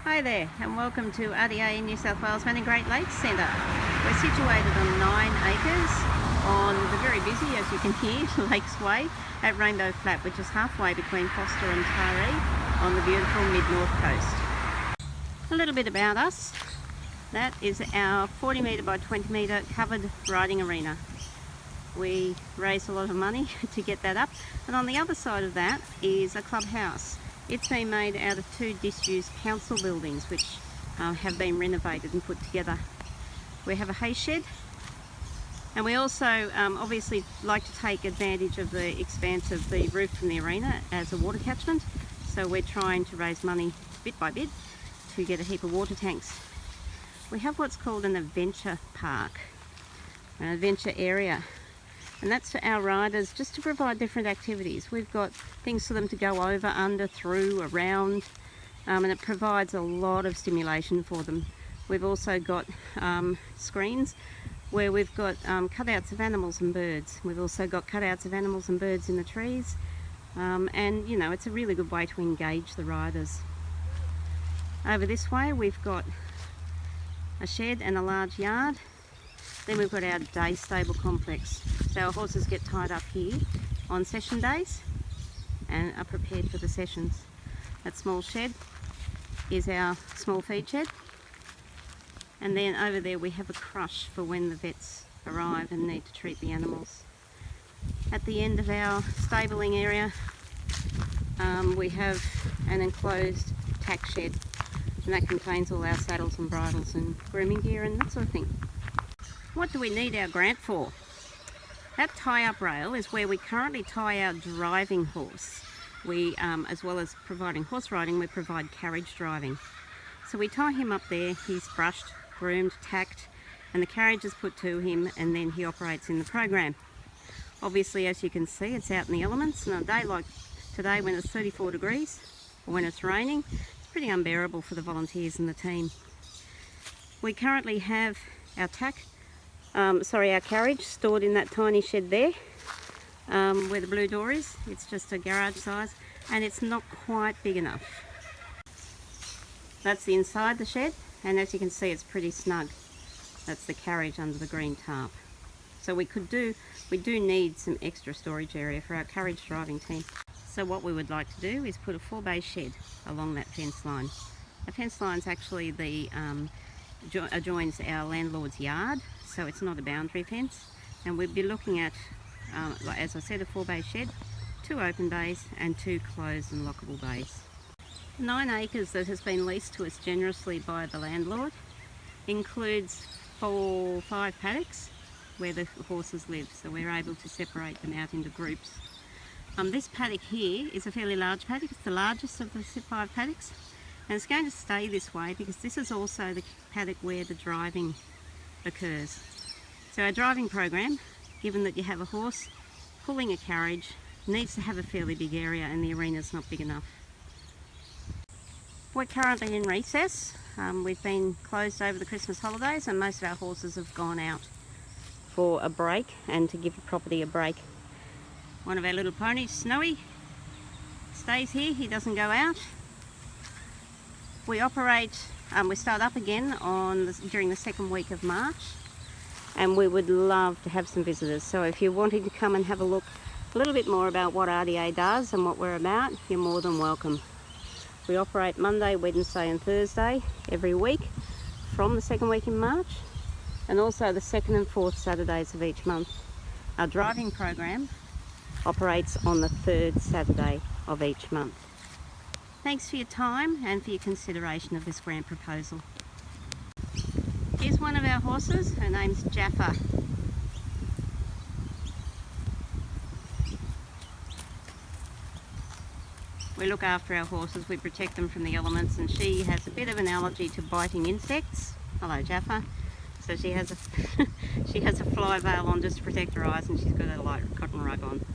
Hi there and welcome to RDA New South Wales Manning Great Lakes Centre. We're situated on 9 acres on the very busy, as you can hear, Lakes Way at Rainbow Flat, which is halfway between Foster and Taree on the beautiful mid-north coast. A little bit about us. That is our 40 metre by 20 metre covered riding arena. We raised a lot of money to get that up, and on the other side of that is a clubhouse. It's been made out of 2 disused council buildings which have been renovated and put together. We have a hay shed, and we also obviously like to take advantage of the expanse of the roof from the arena as a water catchment. So we're trying to raise money bit by bit to get a heap of water tanks. We have what's called an adventure park, an adventure area. And that's for our riders, just to provide different activities. We've got things for them to go over, under, through, around, and it provides a lot of stimulation for them. We've also got screens where we've got cutouts of animals and birds. We've also got cutouts of animals and birds in the trees, and you know, it's a really good way to engage the riders. Over this way we've got a shed and a large yard. Then we've got our day stable complex. So our horses get tied up here on session days and are prepared for the sessions. That small shed is our small feed shed. And then over there we have a crush for when the vets arrive and need to treat the animals. At the end of our stabling area we have an enclosed tack shed, and that contains all our saddles and bridles and grooming gear and that sort of thing. What do we need our grant for? That tie-up rail is where we currently tie our driving horse. We, as well as providing horse riding, we provide carriage driving. So we tie him up there, he's brushed, groomed, tacked, and the carriage is put to him, and then he operates in the program. Obviously, as you can see, it's out in the elements, and on a day like today when it's 34 degrees, or when it's raining, it's pretty unbearable for the volunteers and the team. We currently have our our carriage stored in that tiny shed there, where the blue door is. It's just a garage size and it's not quite big enough. That's the inside the shed, and as you can see it's pretty snug. That's the carriage under the green tarp. So we do need some extra storage area for our carriage driving team. So what we would like to do is put a 4-bay shed along that fence line. The fence line's actually adjoins our landlord's yard, so it's not a boundary fence, and we'd be looking at, as I said, a 4-bay shed, 2 open bays and 2 closed and lockable bays. The 9 acres that has been leased to us generously by the landlord includes 5 paddocks where the horses live, so we're able to separate them out into groups. This paddock here is a fairly large paddock. It's the largest of the 5 paddocks, and it's going to stay this way because this is also the paddock where the driving occurs. So our driving program, given that you have a horse pulling a carriage, needs to have a fairly big area, and the arena's not big enough. We're currently in recess. We've been closed over the Christmas holidays, and most of our horses have gone out for a break and to give the property a break. One of our little ponies, Snowy, stays here. He doesn't go out. We start up again during the 2nd week of March, and we would love to have some visitors. So if you're wanting to come and have a look a little bit more about what RDA does and what we're about, you're more than welcome. We operate Monday, Wednesday and Thursday every week from the 2nd week in March, and also the 2nd and 4th Saturdays of each month. Our driving program operates on the 3rd Saturday of each month. Thanks for your time and for your consideration of this grant proposal. Here's one of our horses. Her name's Jaffa. We look after our horses, we protect them from the elements, and she has a bit of an allergy to biting insects. Hello, Jaffa. So she has a she has a fly veil on just to protect her eyes, and she's got a light cotton rug on.